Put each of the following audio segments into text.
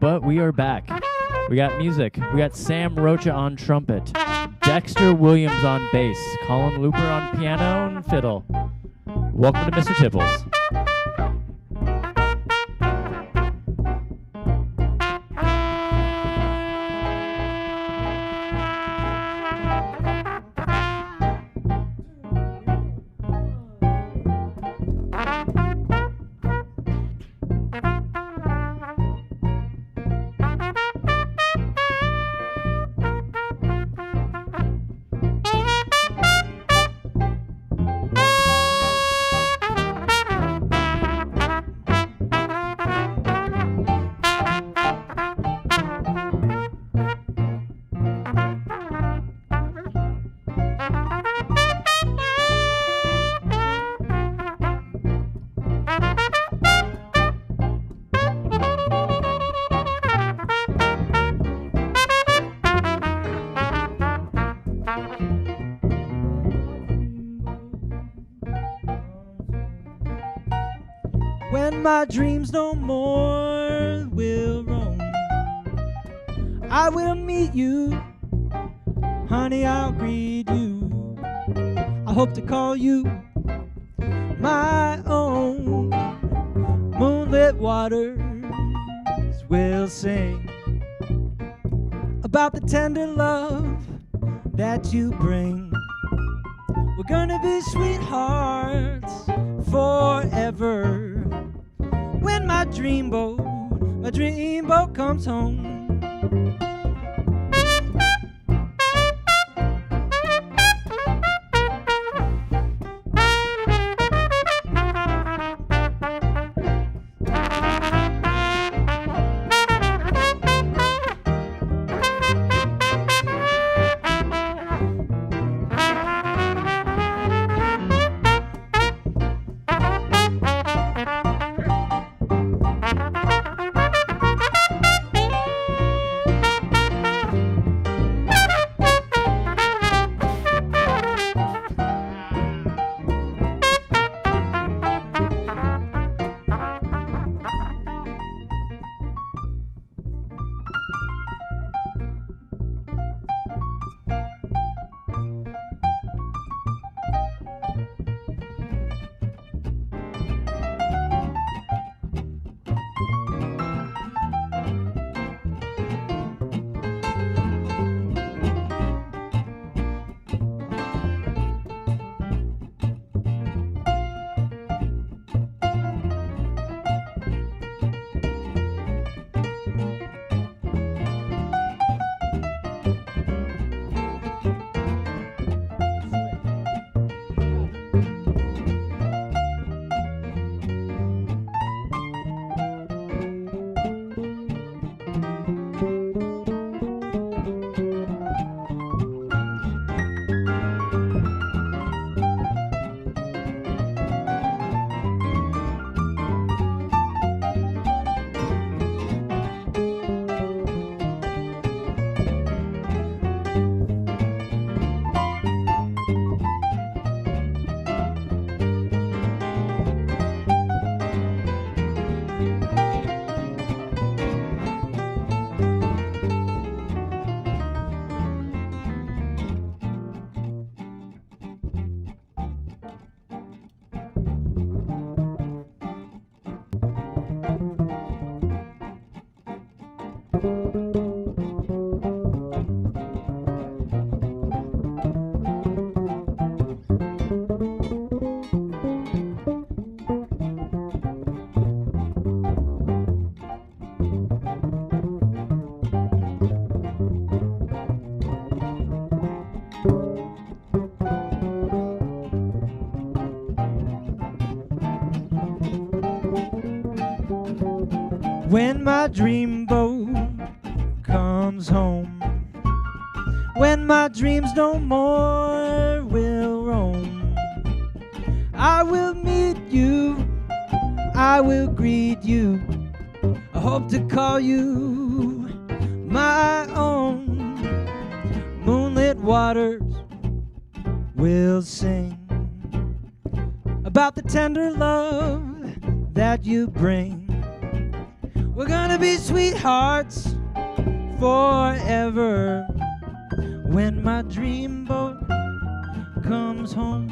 but we are back. We got music. We got Sam Rocha on trumpet, Dexter Williams on bass, Colin Looper on piano and fiddle. Welcome to Mr. Tipples. When my dreams no more will roam, I will meet you, honey, I'll greet you. I hope to call you my own. Moonlit waters will sing about the tender love that you bring. We're gonna be sweethearts forever. When my dreamboat comes home. When my dreamboat comes home, when my dreams no more will roam, I will meet you, I will greet you, I hope to call you my own. Moonlit waters will sing about the tender love that you bring. We're gonna be sweethearts forever when my dreamboat comes home.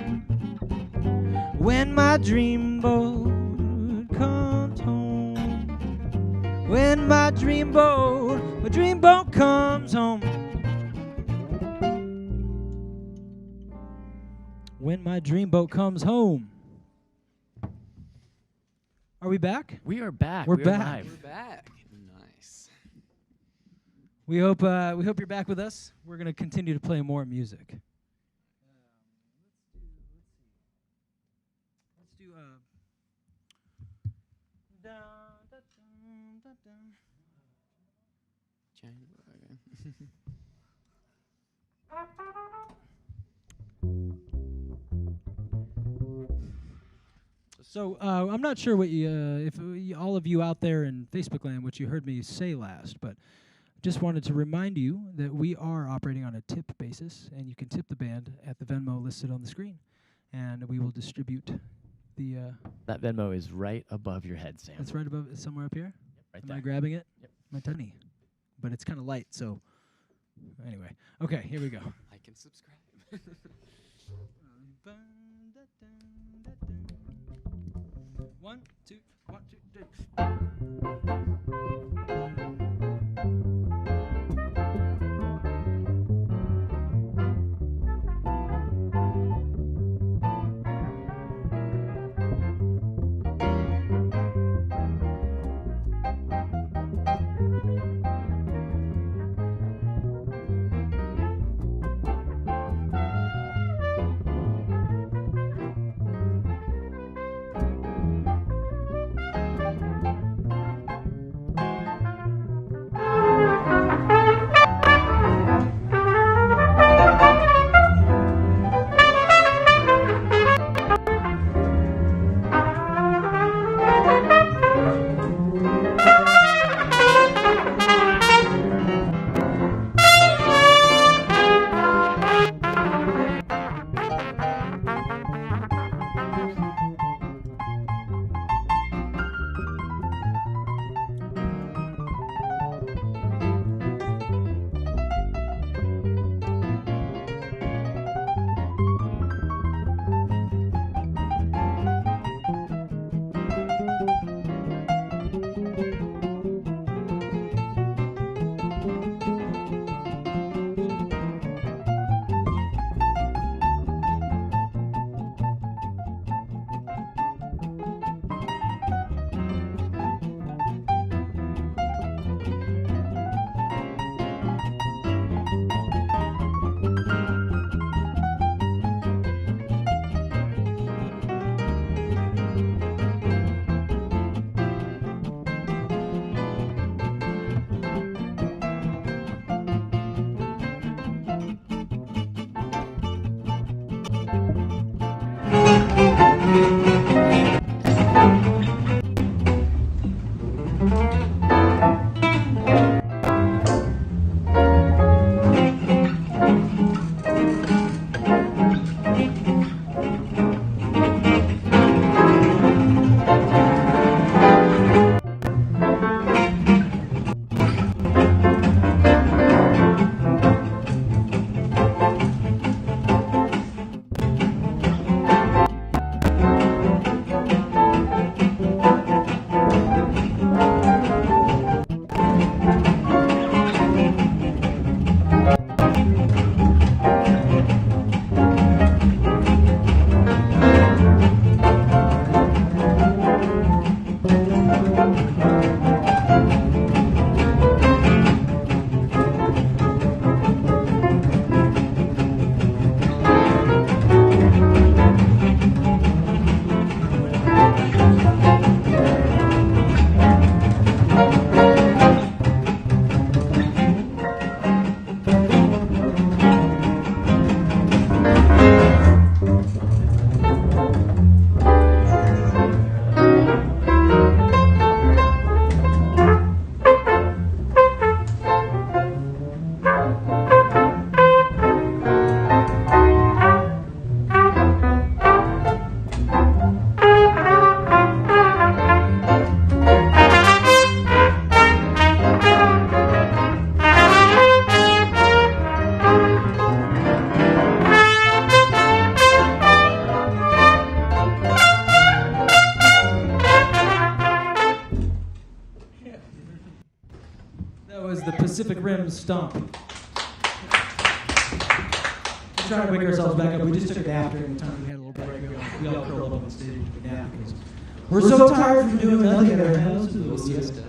When my dreamboat comes home. When my dreamboat comes home. When my dreamboat comes home. Are we back? We are back. We're We are back. live. We're back. Nice. We hope you're back with us. We're gonna continue to play more music. Let's do. So I'm not sure what all of you out there in Facebook land, what you heard me say last, but just wanted to remind you that we are operating on a tip basis, and you can tip the band at the Venmo listed on the screen, and we will distribute the. That Venmo is right above your head, Sam. It's right above, somewhere up here. Right Am there. I grabbing it? Yep. My tiny, but it's kind of light. So anyway, okay, here we go. I can subscribe. 1, 2, 1, 2, 3. That was the Pacific Rim Stomp. We're trying to wake ourselves back up. We just took a nap during the time we had a little break. We all curled up on the stage and took a nap because we're so tired from doing nothing at our house. Let's do a little siesta.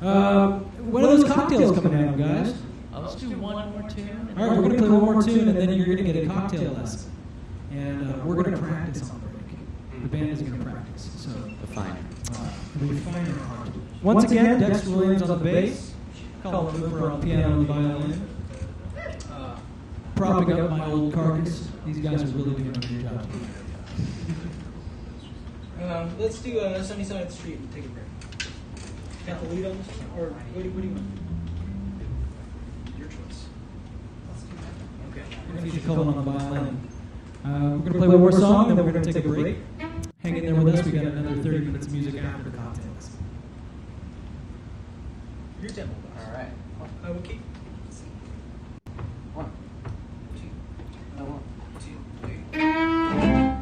When are those cocktails coming out, guys? Let's do one more tune. All right, we're going to play one more tune, and then you're going to get a cocktail lesson. And we're going to practice on the break. The band is going to practice. So The finer. refine our art. Once again, Dexter Williams on the bass, Colin Looper on piano and violin, propping up my old carcass. These guys are really doing a great job. Let's do Sunny Side of the Street and take a break. Got the lead on this? Or what do you want? Your choice. Okay. We're going to feature Colin on the violin. We're going to play one more song, and then we're going to take a break. Hang in there with us. We got another 30 minutes of music after the cocktails. Your tempo. All right. We'll keep. 1, 2, 1, 2, 3.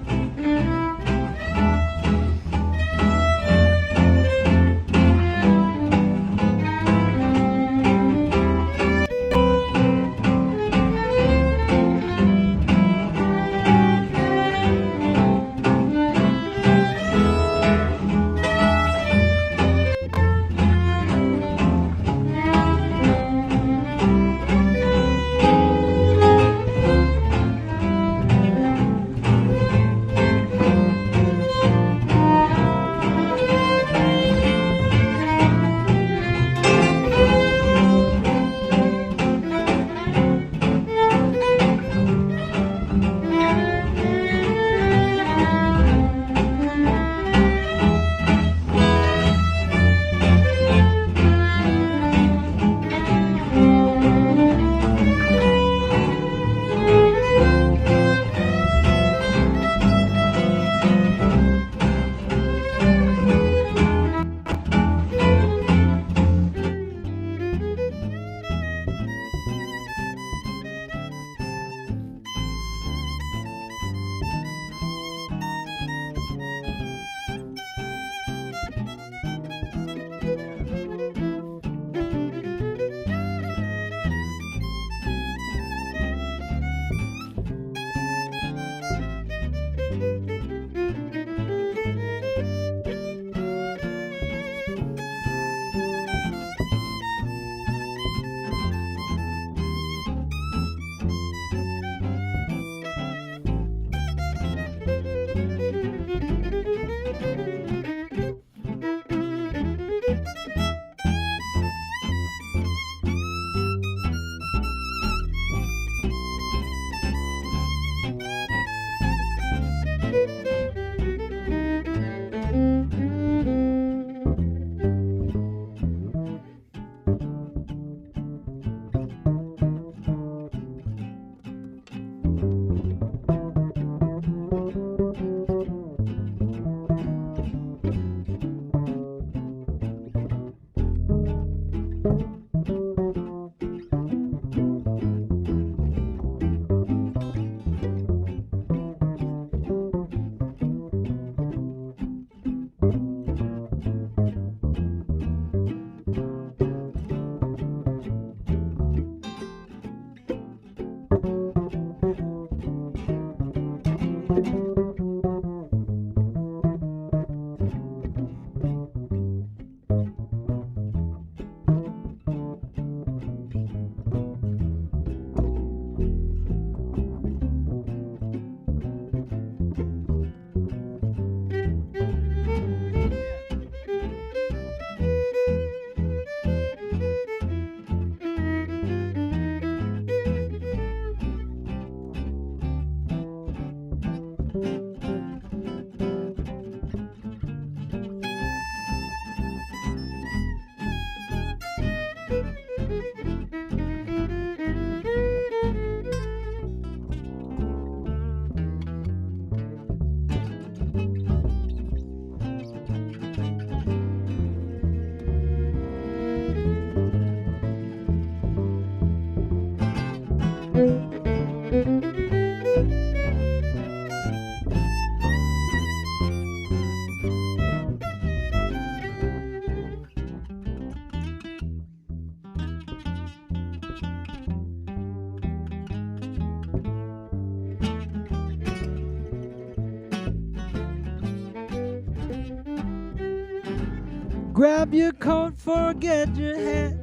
grab your coat, forget your hat,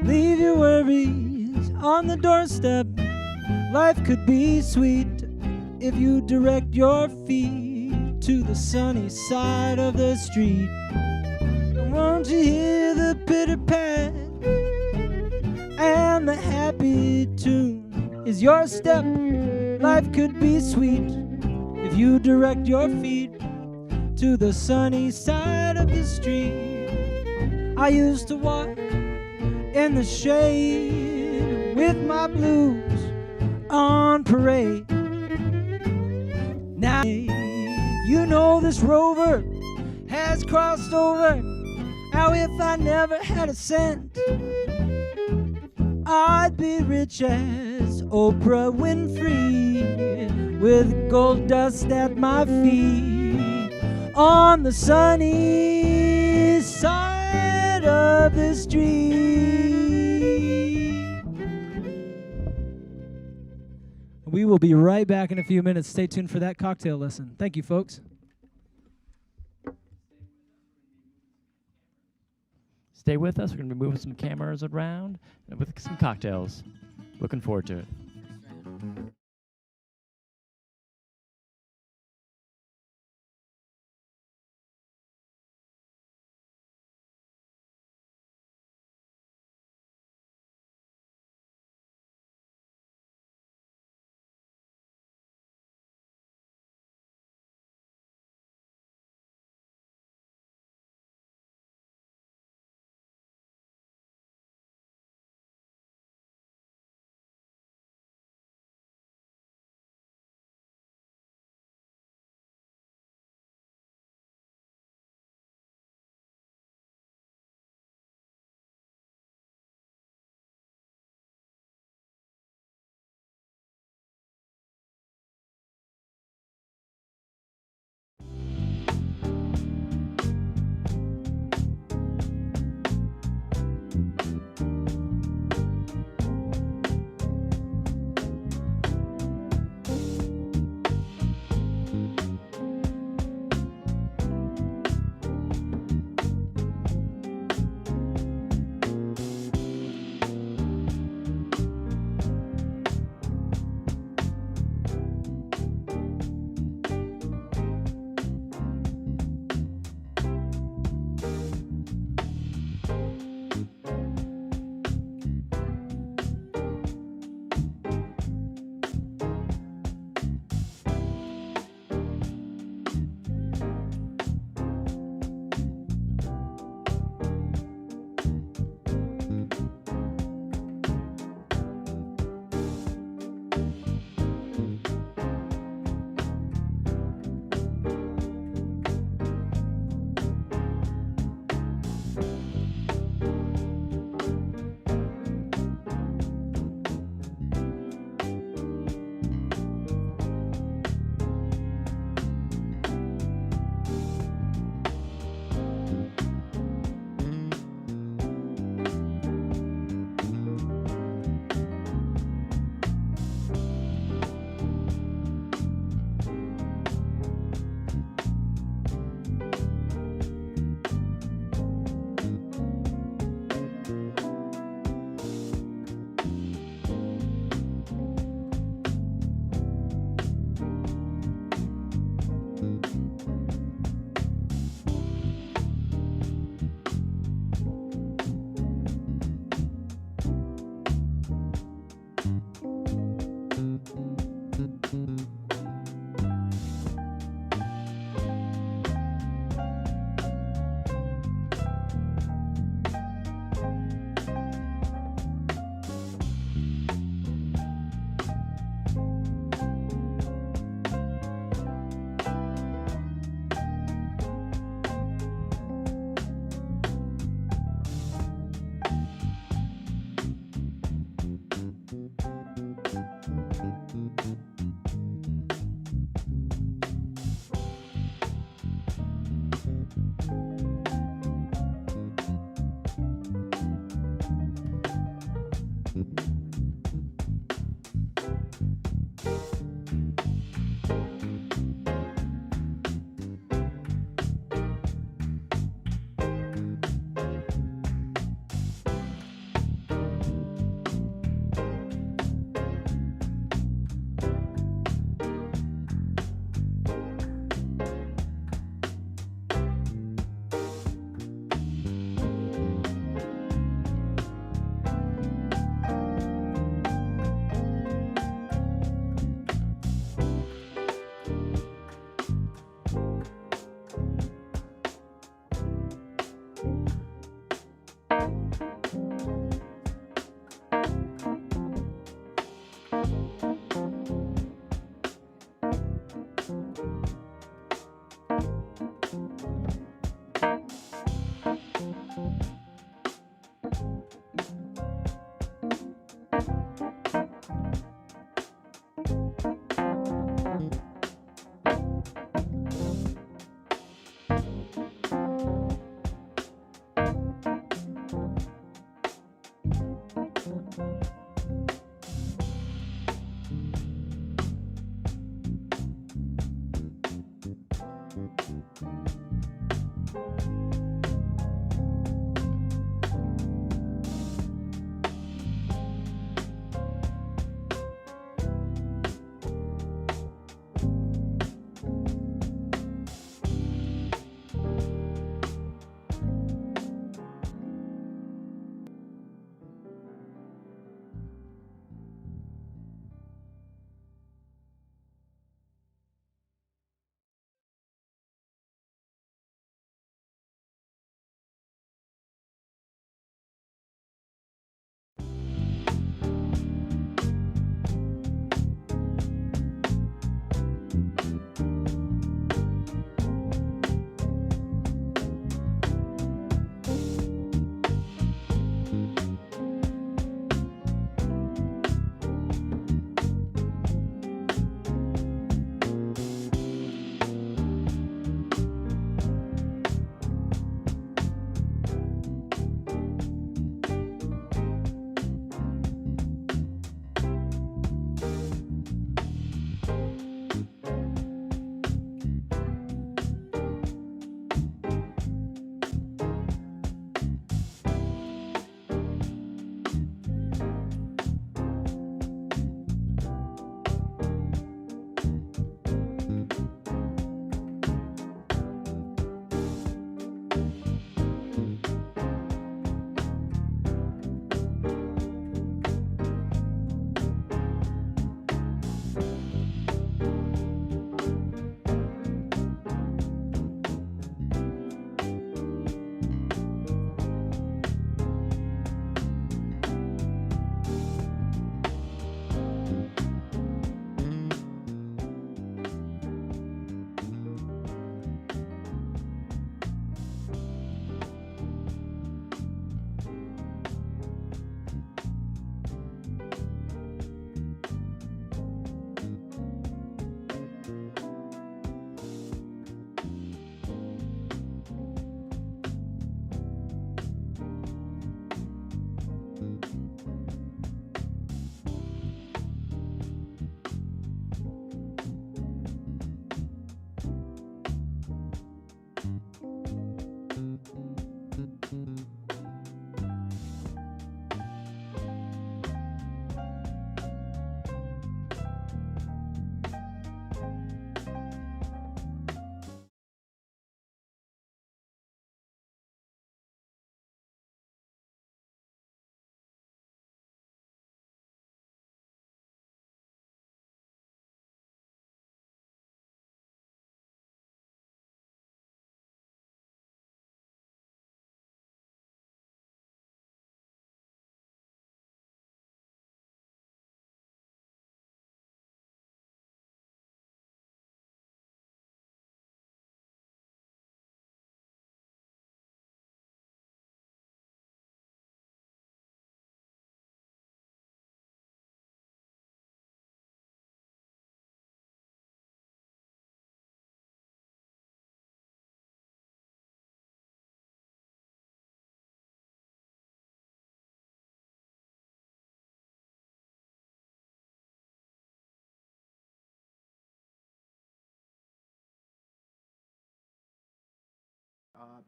leave your worries on the doorstep. Life could be sweet if you direct your feet to the sunny side of the street. And won't you hear the pitter-pat and the happy tune is your step. Life could be sweet if you direct your feet to the sunny side of the street. I used to walk in the shade with my blues on parade. Now you know this rover has crossed over. How if I never had a cent, I'd be rich as Oprah Winfrey, with gold dust at my feet on the sunny side of the street. We will be right back in a few minutes. Stay tuned for that cocktail lesson. Thank you, folks. Stay with us. We're going to be moving some cameras around with some cocktails. Looking forward to it.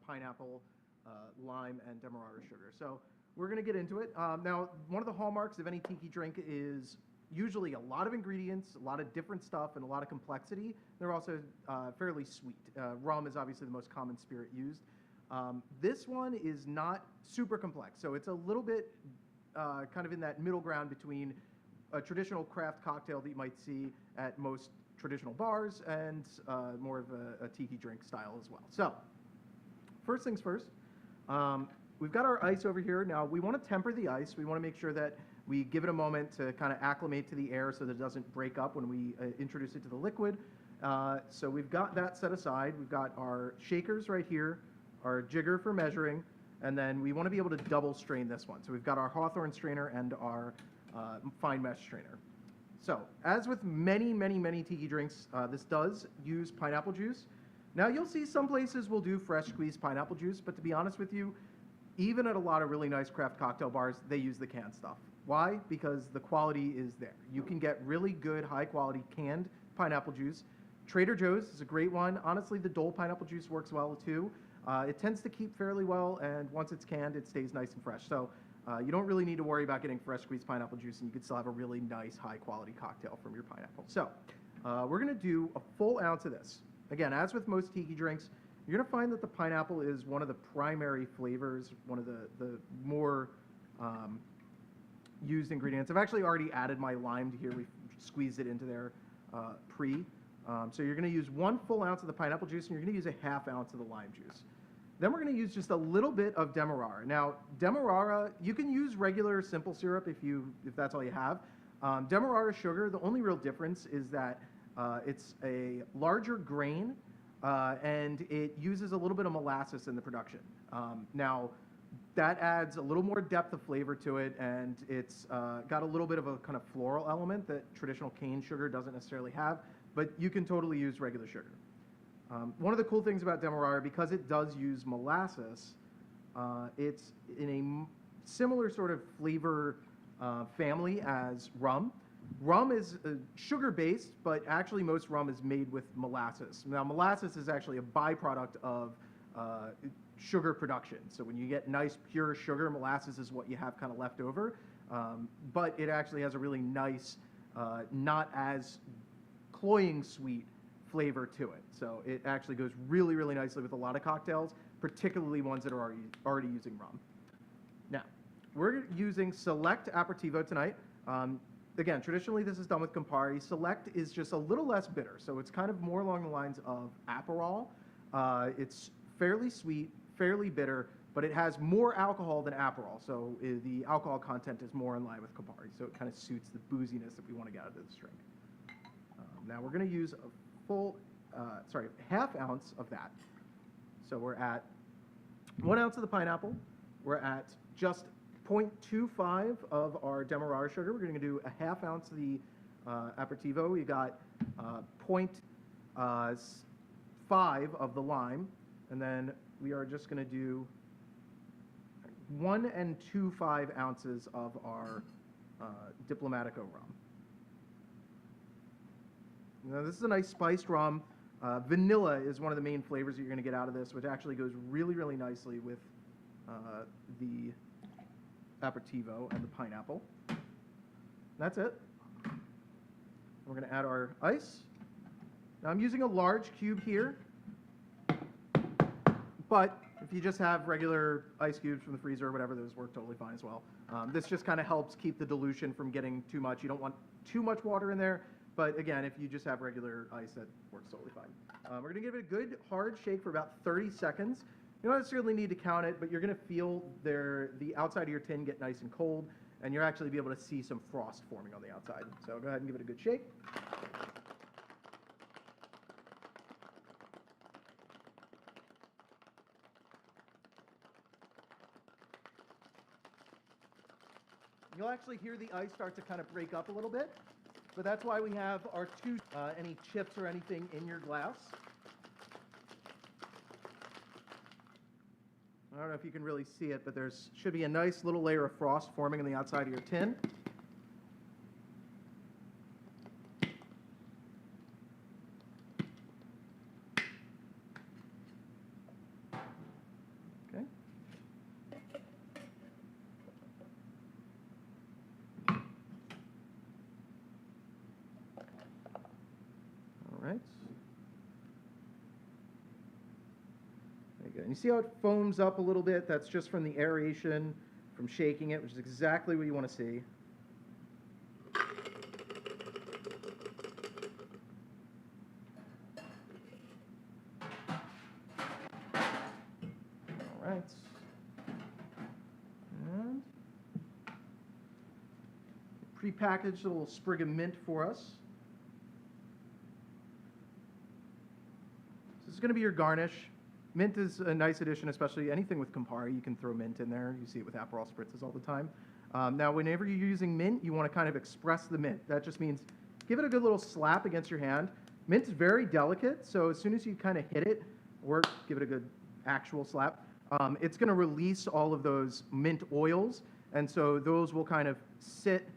pineapple, lime, and demerara sugar. So we're going to get into it. Now, one of the hallmarks of any tiki drink is usually a lot of ingredients, a lot of different stuff, and a lot of complexity. They're also fairly sweet. Rum is obviously the most common spirit used. This one is not super complex, so it's a little bit kind of in that middle ground between a traditional craft cocktail that you might see at most traditional bars and more of a tiki drink style as well. So, first things first, we've got our ice over here. Now, we want to temper the ice. We want to make sure that we give it a moment to kind of acclimate to the air so that it doesn't break up when we introduce it to the liquid. So we've got that set aside. We've got our shakers right here, our jigger for measuring, and then we want to be able to double strain this one. So we've got our Hawthorne strainer and our fine mesh strainer. So as with many, many, many tiki drinks, this does use pineapple juice. Now you'll see some places will do fresh squeezed pineapple juice, but to be honest with you, even at a lot of really nice craft cocktail bars, they use the canned stuff. Why? Because the quality is there. You can get really good, high quality canned pineapple juice. Trader Joe's is a great one. Honestly, the Dole pineapple juice works well too. It tends to keep fairly well, and once it's canned, it stays nice and fresh. So you don't really need to worry about getting fresh squeezed pineapple juice, and you can still have a really nice, high quality cocktail from your pineapple. So we're gonna do a full ounce of this. Again, as with most tiki drinks, you're gonna find that the pineapple is one of the primary flavors, one of the more used ingredients. I've actually already added my lime to here. We've squeezed it into there so you're gonna use 1 full ounce of the pineapple juice, and you're gonna use a ½ ounce of the lime juice. Then we're gonna use just a little bit of demerara. Now, demerara, you can use regular simple syrup if that's all you have. Demerara sugar, the only real difference is that it's a larger grain, and it uses a little bit of molasses in the production. Now, that adds a little more depth of flavor to it, and it's got a little bit of a kind of floral element that traditional cane sugar doesn't necessarily have, but you can totally use regular sugar. One of the cool things about demerara, because it does use molasses, it's in a similar sort of flavor family as rum. Rum is sugar-based, but actually most rum is made with molasses. Now, molasses is actually a byproduct of sugar production. So when you get nice, pure sugar, molasses is what you have kind of left over. But it actually has a really nice, not as cloying sweet flavor to it. So it actually goes really, really nicely with a lot of cocktails, particularly ones that are already using rum. Now, we're using Select Aperitivo tonight. Again, traditionally this is done with Campari. Select is just a little less bitter, so it's kind of more along the lines of Aperol. It's fairly sweet, fairly bitter, but it has more alcohol than Aperol, so the alcohol content is more in line with Campari, so it kind of suits the booziness that we want to get out of this drink. Now we're going to use a ½ ounce of that. So we're at 1 ounce of the pineapple. We're at just 0.25 of our demerara sugar. We're going to do a ½ ounce of the aperitivo. We got 0.5 of the lime, and then we are just going to do 1 2/5 ounces of our Diplomatico rum. Now this is a nice spiced rum. Vanilla is one of the main flavors that you're going to get out of this, which actually goes really, really nicely with the aperitivo and the pineapple. That's it. We're going to add our ice. Now I'm using a large cube here, but if you just have regular ice cubes from the freezer or whatever, those work totally fine as well. This just kind of helps keep the dilution from getting too much. You don't want too much water in there, but again, if you just have regular ice, that works totally fine. We're going to give it a good hard shake for about 30 seconds. You don't necessarily need to count it, but you're going to feel the outside of your tin get nice and cold, and you'll actually be able to see some frost forming on the outside. So go ahead and give it a good shake. You'll actually hear the ice start to kind of break up a little bit, but that's why we have our any chips or anything in your glass. I don't know if you can really see it, but should be a nice little layer of frost forming on the outside of your tin. And you see how it foams up a little bit? That's just from the aeration, from shaking it, which is exactly what you want to see. All right. And prepackaged a little sprig of mint for us. This is going to be your garnish. Mint is a nice addition, especially anything with Campari. You can throw mint in there. You see it with Aperol spritzes all the time. Now, whenever you're using mint, you want to kind of express the mint. That just means give it a good little slap against your hand. Mint's very delicate, so as soon as you kind of hit it, or give it a good actual slap, it's going to release all of those mint oils, and so those will kind of sit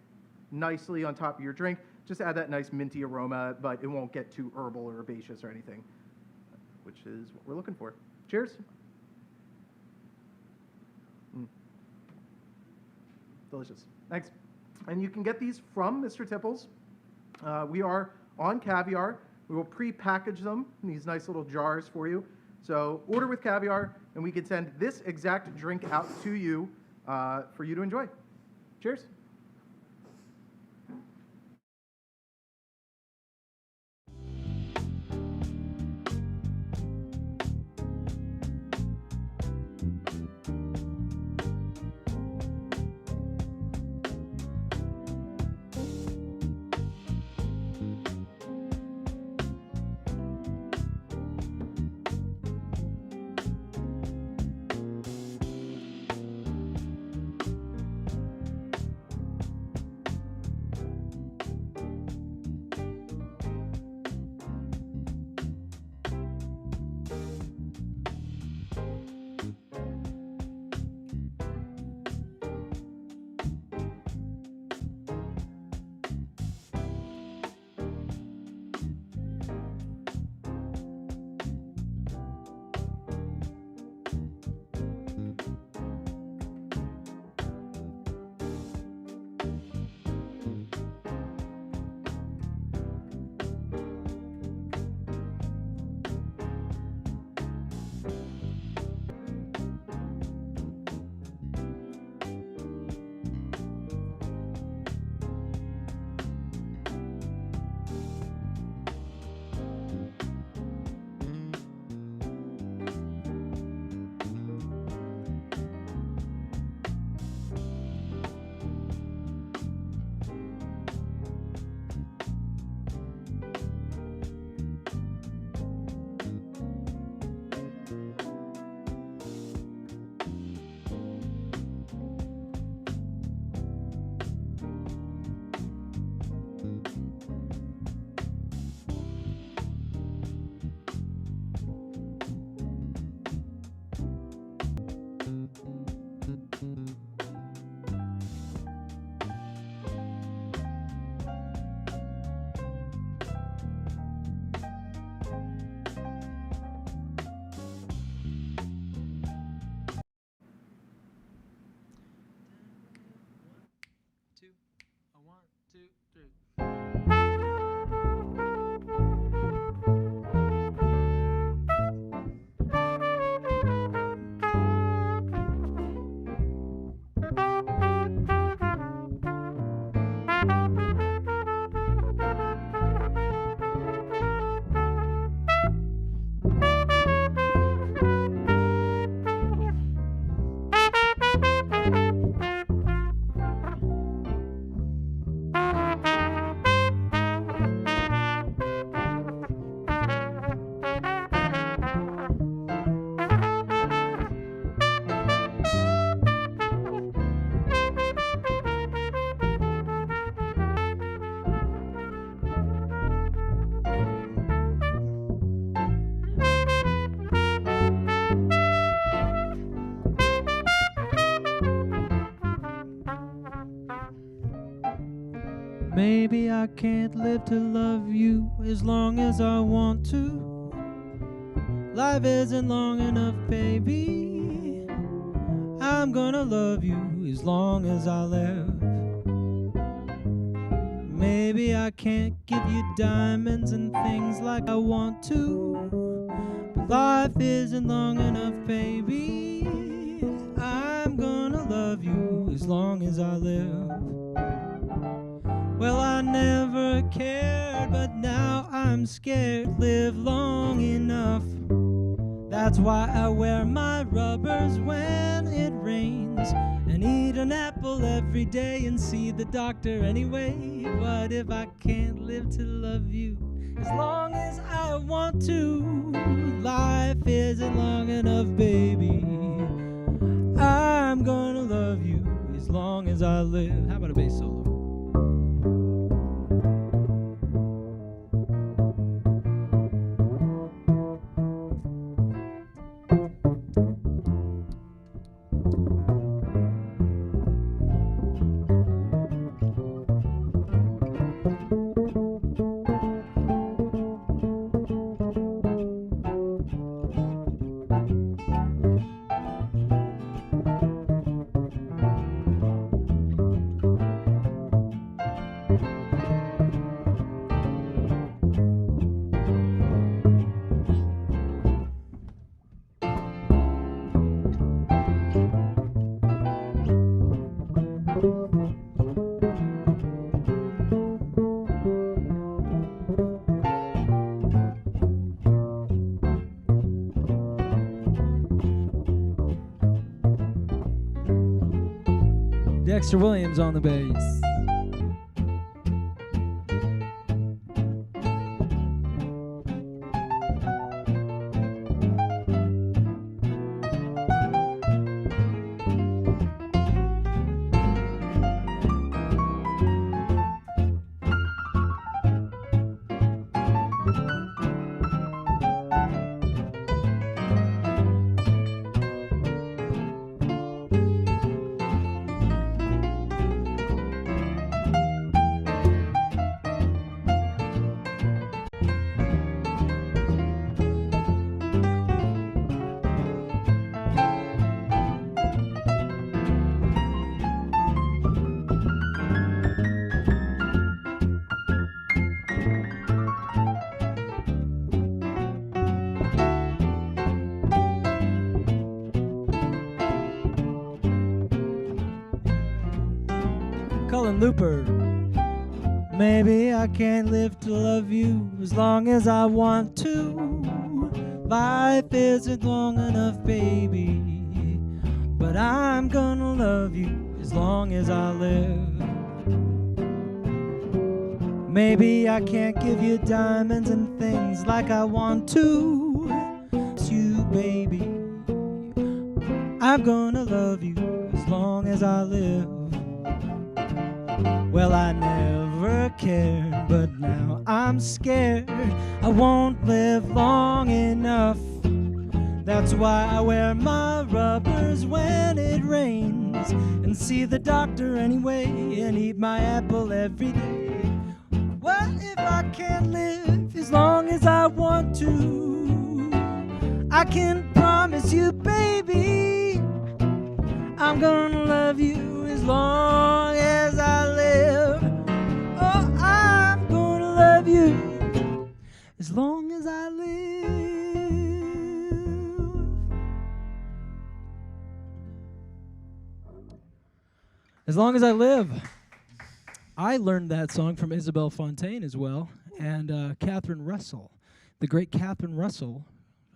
nicely on top of your drink. Just add that nice minty aroma, but it won't get too herbal or herbaceous or anything, which is what we're looking for. Cheers. Delicious. Thanks. And you can get these from Mr. Tipples. We are on Caviar. We will pre-package them in these nice little jars for you. So order with Caviar, and we can send this exact drink out to you for you to enjoy. Cheers. Maybe I can't live to love you as long as I want to. Life isn't long enough, baby. I'm gonna love you as long as I live. Maybe I can't give you diamonds and things like I want to, but life isn't long enough, baby. I'm gonna love you as long as I live. Well, I never cared, but now I'm scared. Live long enough. That's why I wear my rubbers when it rains, and eat an apple every day and see the doctor anyway. What if I can't live to love you as long as I want to? Life isn't long enough, baby. I'm gonna love you as long as I live. How about a bass solo? Dexter Williams on the bass. Looper. Maybe I can't live to love you as long as I want to. Life isn't long enough, baby, but I'm gonna love you as long as I live. Maybe I can't give you diamonds and things like I want to. It's you, baby. I'm gonna love you as long as I live. Well, I never cared, but now I'm scared I won't live long enough. That's why I wear my rubbers when it rains, and see the doctor anyway, and eat my apple every day. What if I can't live as long as I want to? I can promise you, baby, I'm gonna love you as long as I live. Oh, I'm gonna love you as long as I live. As long as I live. I learned that song from Isabel Fontaine as well, and Catherine Russell, the great Catherine Russell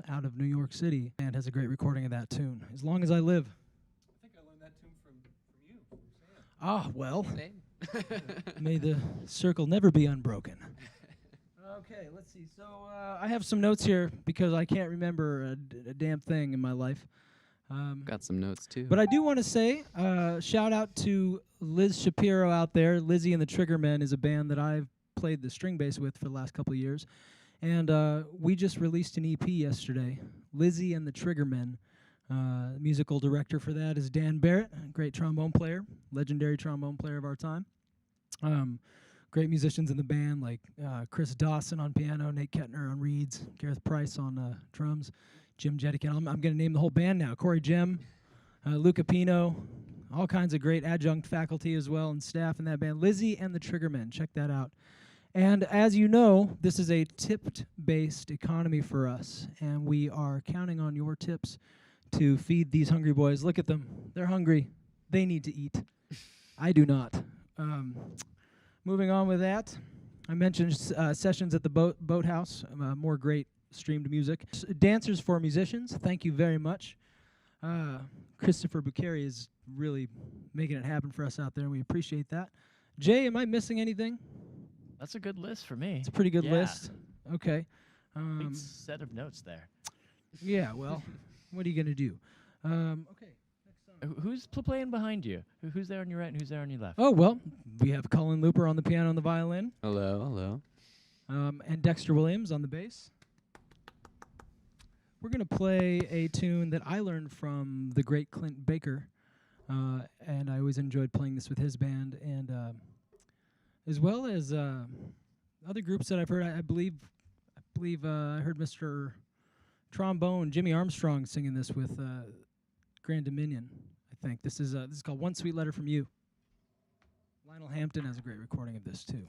out of New York City, and has a great recording of that tune, As Long as I Live. Ah, well, may the circle never be unbroken. Okay, let's see. So I have some notes here because I can't remember a damn thing in my life. Got some notes, too. But I do want to say, shout out to Liz Shapiro out there. Lizzie and the Triggermen is a band that I've played the string bass with for the last couple of years. And we just released an EP yesterday, Lizzie and the Triggermen. Musical director for that is Dan Barrett, a great trombone player, legendary trombone player of our time. Great musicians in the band like Chris Dawson on piano, Nate Kettner on reeds, Gareth Price on drums, Jim Jetikin. I'm going to name the whole band now. Corey Jim, Luca Pino all kinds of great adjunct faculty as well and staff in that band. Lizzie and the Triggermen, check that out. And as you know, this is a tipped-based economy for us, and we are counting on your tips to feed these hungry boys. Look at them. They're hungry. They need to eat. I do not. Moving on with that, I mentioned sessions at the Boathouse, more great streamed music. Dancers for Musicians, thank you very much. Christopher Bucari is really making it happen for us out there, and we appreciate that. Jay, am I missing anything? That's a good list for me. It's a pretty good list. Okay. Big set of notes there. Yeah, well, what are you going to do? Okay. Who's playing behind you? Who's there on your right and who's there on your left? Oh, well, we have Colin Looper on the piano and the violin. Hello. And Dexter Williams on the bass. We're going to play a tune that I learned from the great Clint Baker, and I always enjoyed playing this with his band, and as well as other groups that I've heard. I believe I heard Mr. Trombone, Jimmy Armstrong, singing this with Grand Dominion. I think this is called "One Sweet Letter from You." Lionel Hampton has a great recording of this too.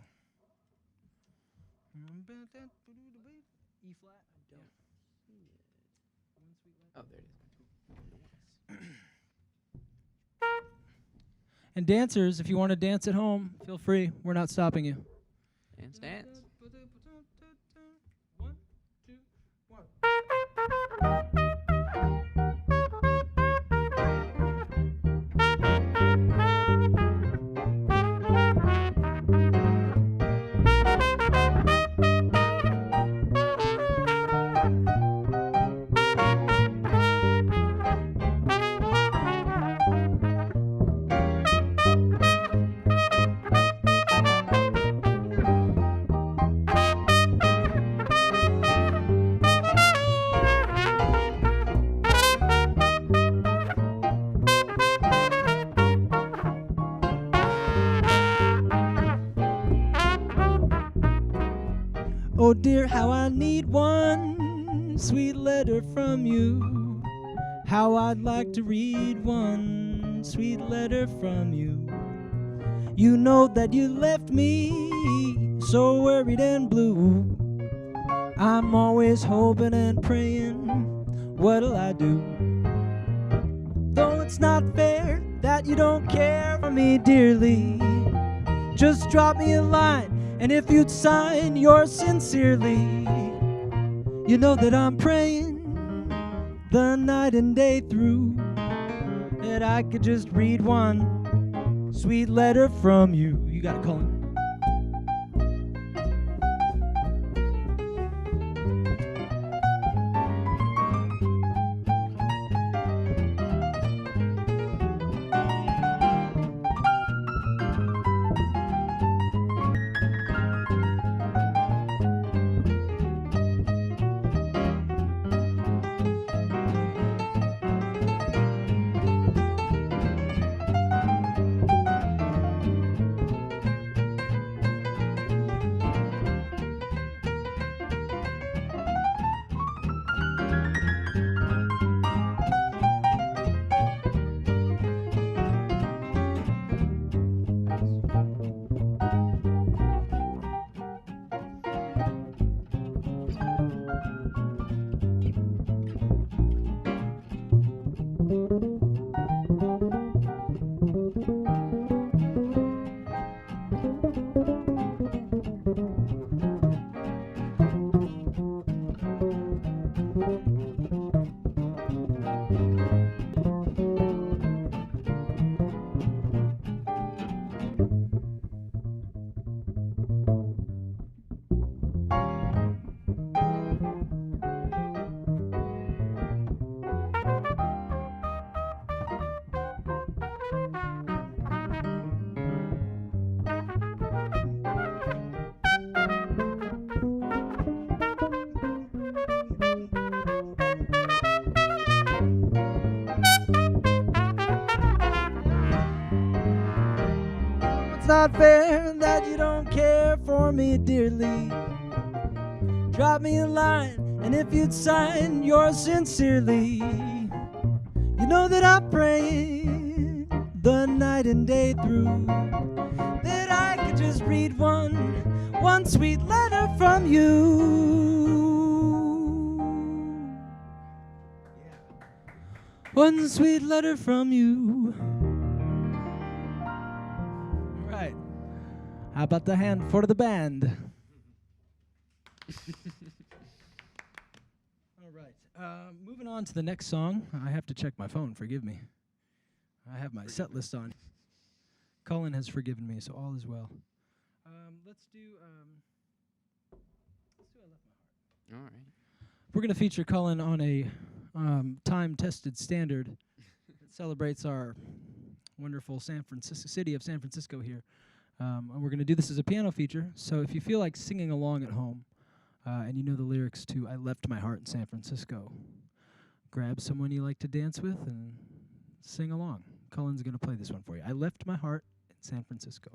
E flat. Oh, there it is. And dancers, if you want to dance at home, feel free. We're not stopping you. Dance. One, two, one. Oh dear, how I need one sweet letter from you. How I'd like to read one sweet letter from you. You know that you left me so worried and blue. I'm always hoping and praying, what'll I do? Though it's not fair that you don't care for me dearly, just drop me a line. And if you'd sign yours sincerely, you know that I'm praying the night and day through, that I could just read one sweet letter from you. You got it, Colin. It's not fair that you don't care for me dearly. Drop me a line, and if you'd sign yours sincerely, you know that I'm praying the night and day through, that I could just read one sweet letter from you. One sweet letter from you. All right. How about the hand for the band? All right. Moving on to the next song. I have to check my phone. Forgive me. I have my set list on. Colin has forgiven me, so all is well. Let's do I Left My Heart. All right. We're going to feature Colin on a time-tested standard that celebrates our wonderful city of San Francisco here. And we're going to do this as a piano feature. So if you feel like singing along at home and you know the lyrics to I Left My Heart in San Francisco, grab someone you like to dance with and sing along. Colin's going to play this one for you. I Left My Heart in San Francisco.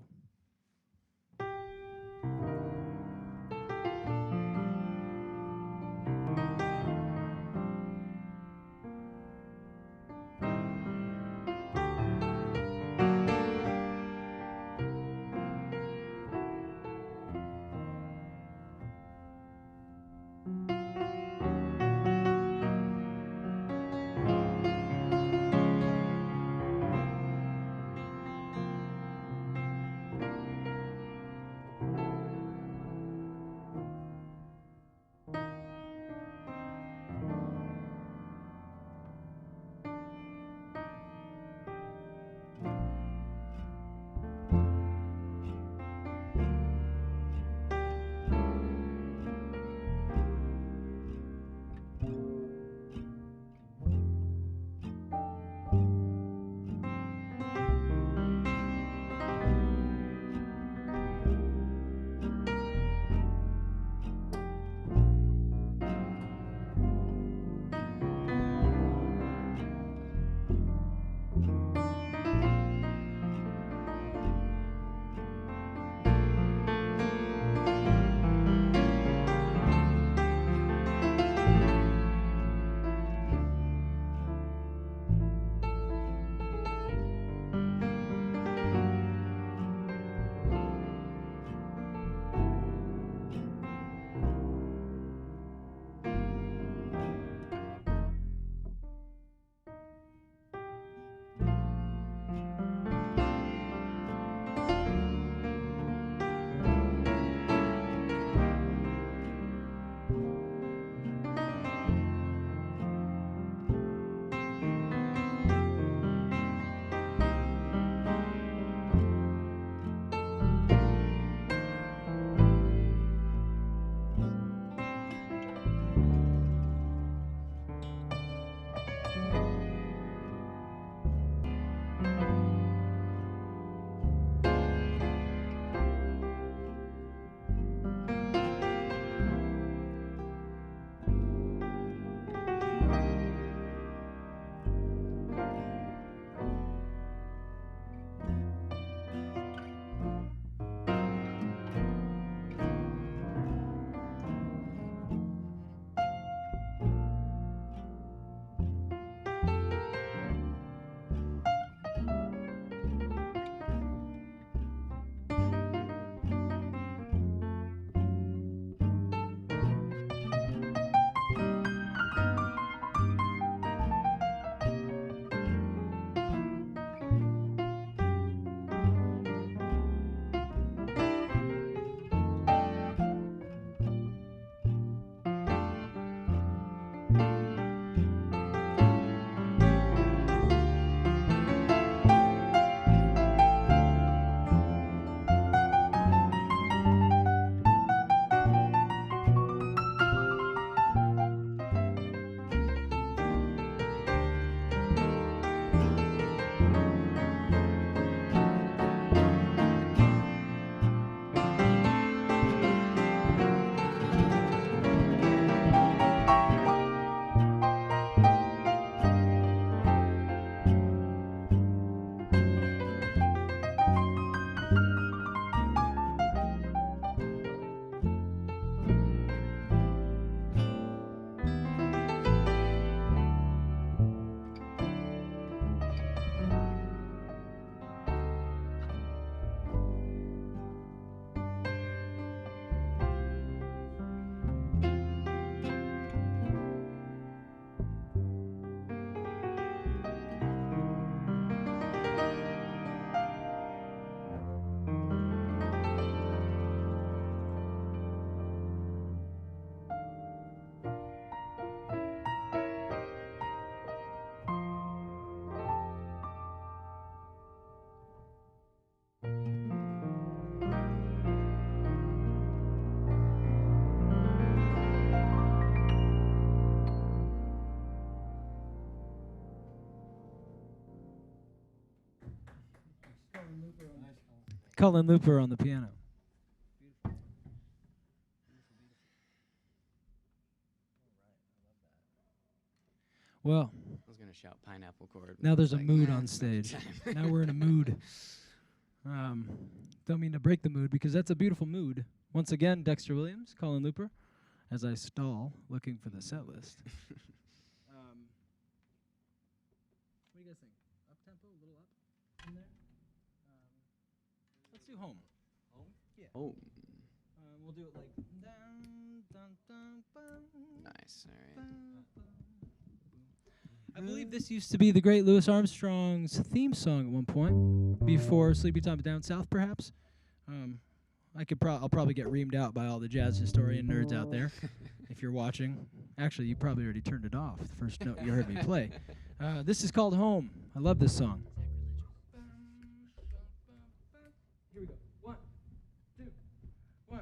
Colin Looper on the piano. Well, I was gonna shout pineapple chord. but now I there's a was like, mood nah, on it's not the stage. time. Now we're in a mood. Don't mean to break the mood because that's a beautiful mood. Once again, Dexter Williams, Colin Looper, as I stall looking for the set list. What do you guys think? Up tempo, a little up in there? Let's do home. Home? Yeah. Oh, We'll do it like dun, dun, dun, bum, nice. All right. bum, bum. I believe this used to be the great Louis Armstrong's theme song at one point, before Sleepy Time Down South, perhaps. I'll probably get reamed out by all the jazz historian nerds out there, if you're watching. Actually, you probably already turned it off the first note you heard me play. This is called Home. I love this song. Here we go. 1, 2, 1.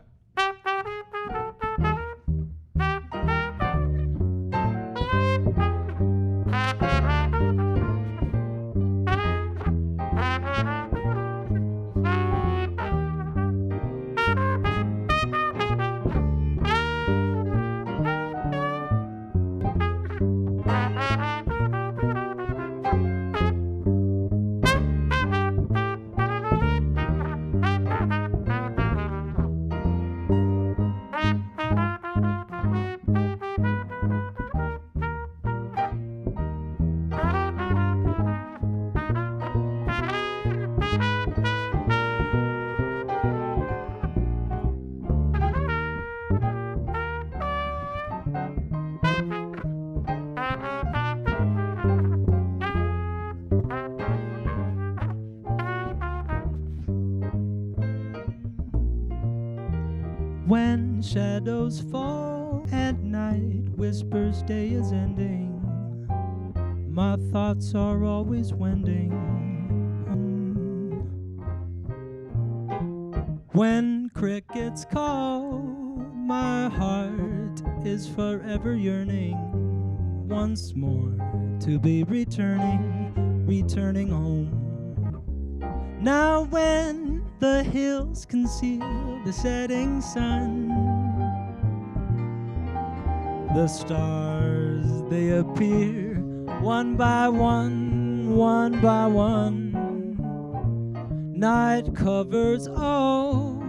When shadows fall at night, whispers day is ending. My thoughts are always wending. When crickets call, my heart is forever yearning once more to be returning home. Now when the hills conceal the setting sun, the stars they appear one by one, one by one. Night covers all,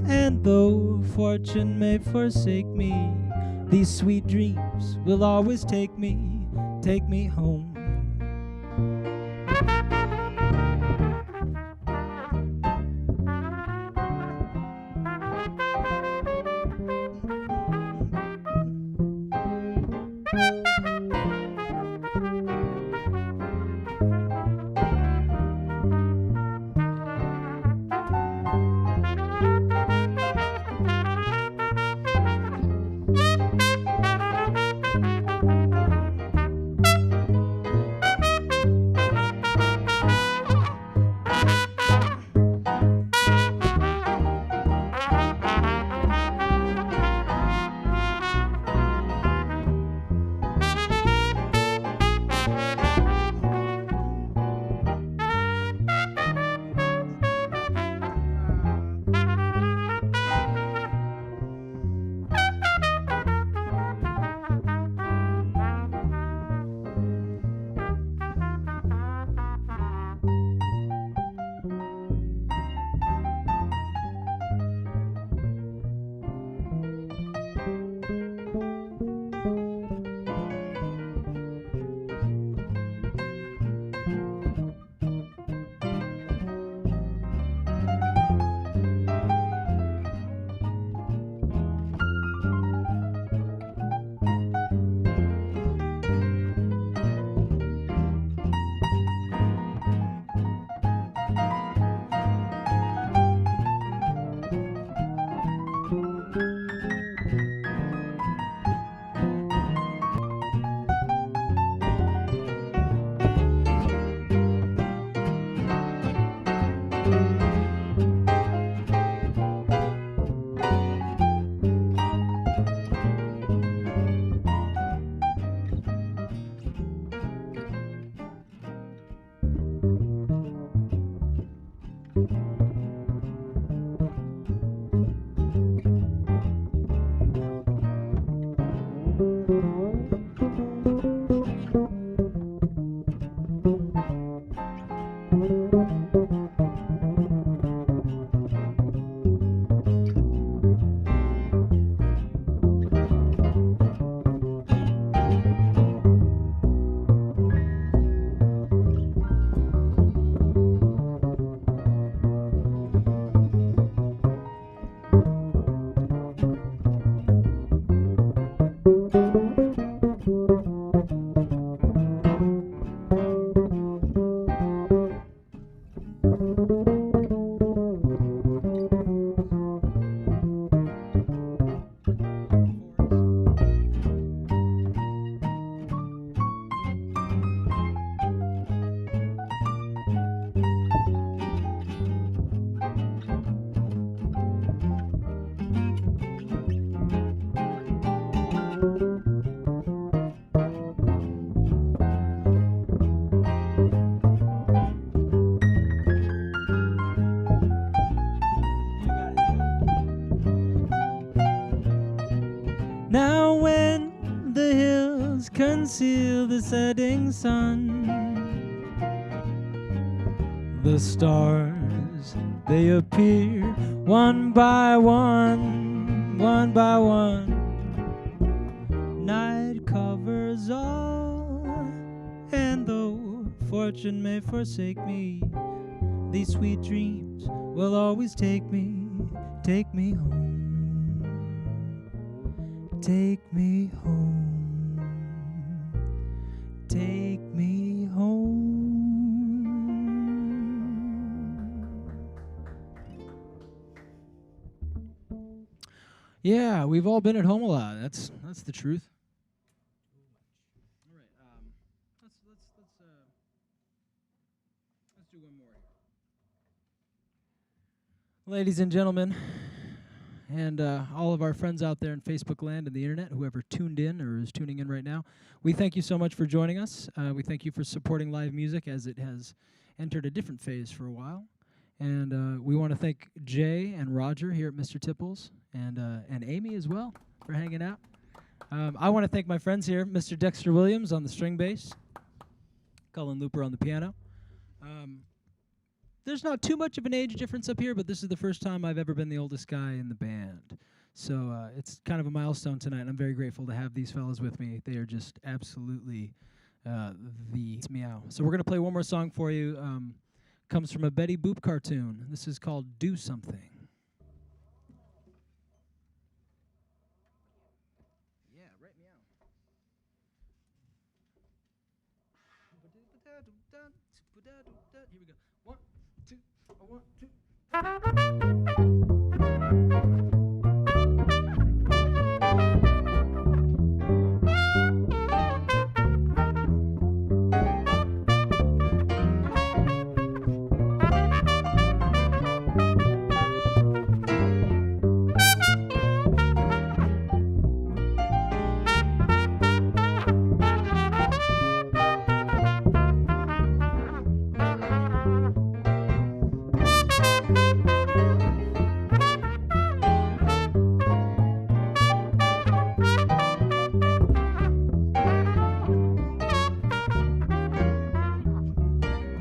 and though fortune may forsake me, these sweet dreams will always take me home. conceal the setting sun. The stars, they appear one by one, one by one. Night covers all, and though fortune may forsake me, these sweet dreams will always take me home. Take me home. Take me home. Yeah, we've all been at home a lot. That's the truth. All right, let's do one more here. Ladies and gentlemen, and all of our friends out there in Facebook land and the internet, whoever tuned in or is tuning in right now, we thank you so much for joining us. We thank you for supporting live music as it has entered a different phase for a while. And we want to thank Jay and Roger here at Mr. Tipples and Amy as well for hanging out. I want to thank my friends here, Mr. Dexter Williams on the string bass, Colin Looper on the piano. There's not too much of an age difference up here, but this is the first time I've ever been the oldest guy in the band. So it's kind of a milestone tonight, and I'm very grateful to have these fellas with me. They are just absolutely the meow. So we're going to play one more song for you. Comes from a Betty Boop cartoon. This is called Do Something. Yeah, right meow. Here we go. 1, 2, 1, 2.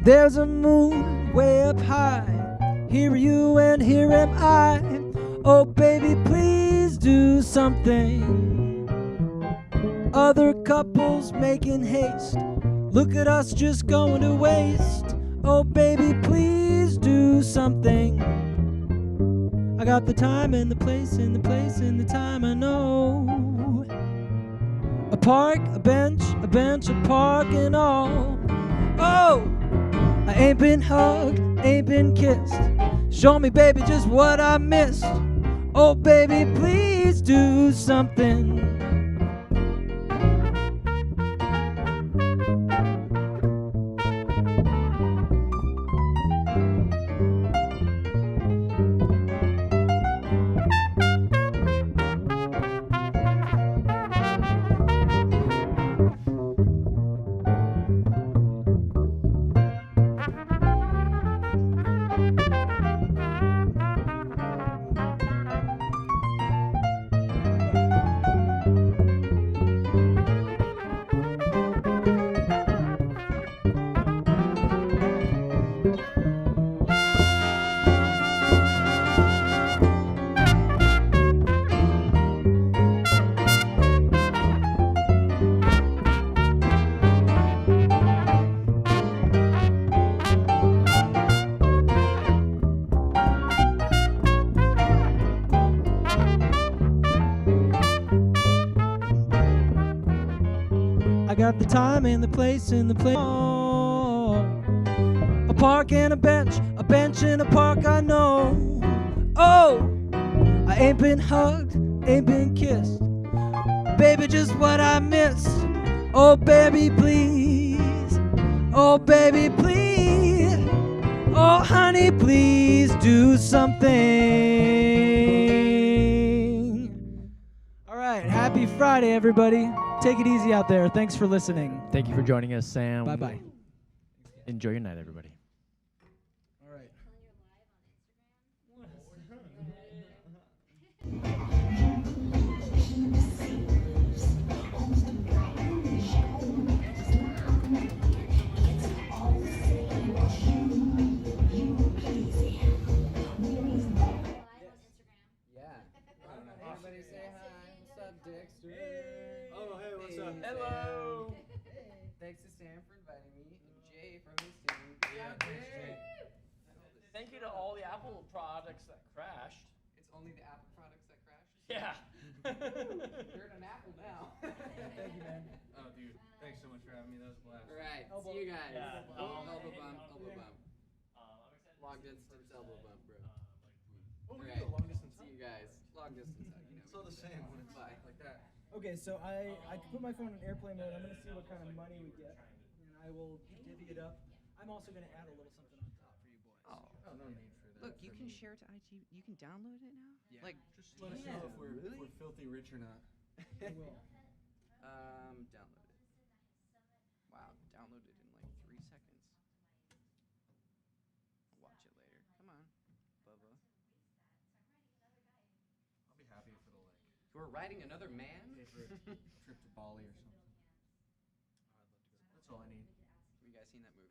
There's a moon way up high. Here are you and here am I. Oh baby, please do something. Other couples making haste. Look at us just going to waste. Oh baby, please do something. I got the time and the place and the place and the time I know. A park, a bench, a park and all. Oh! I ain't been hugged, ain't been kissed. Show me, baby, just what I missed. Oh, baby, please do something. Got the time and the place and the place. Oh, a park and a bench and a park I know. Oh, I ain't been hugged, ain't been kissed. Baby, just what I missed. Oh, baby, please. Oh, baby, please. Oh, honey, please do something. All right, happy Friday, everybody. Take it easy out there. Thanks for listening. Thank you for joining us, Sam. Bye-bye. Enjoy your night, everybody. All right. Hello. Hey. Thanks to Sam for inviting me, and Jay for hosting. Yeah, thanks, Jay. Thank you to all the Apple products that crashed. It's only the Apple products that crashed. Yeah. You're an Apple now. Thank you, man. Oh, dude, thanks so much for having me. That was a blast. All right. Elbow. See you guys. Yeah. Elbow Hey, bump. hey, Elbow bump. I'm excited Long to see distance the elbow first bump, bro. Oh, we Alright. do a long distance. See you guys. Long distance. You know. It's all the same when it's Bye. like that. Okay, so I can put my phone in airplane mode. I'm gonna see what kind of money we get, and I will divvy it up. I'm also gonna add a little something on top for you boys. Oh. Oh, no need for that. Look, you for can me. share to IG. You can download it now. Yeah. Like, Just let us know if we're, Really? if we're filthy rich or not. I will. download it. Wow, download it in like 3 seconds. I'll watch it later. Come on, Bubba. I'll be happy if it'll like We're riding another man. pay for a trip to Bali or something. I'd love to go. That's all I need. Have you guys seen that movie?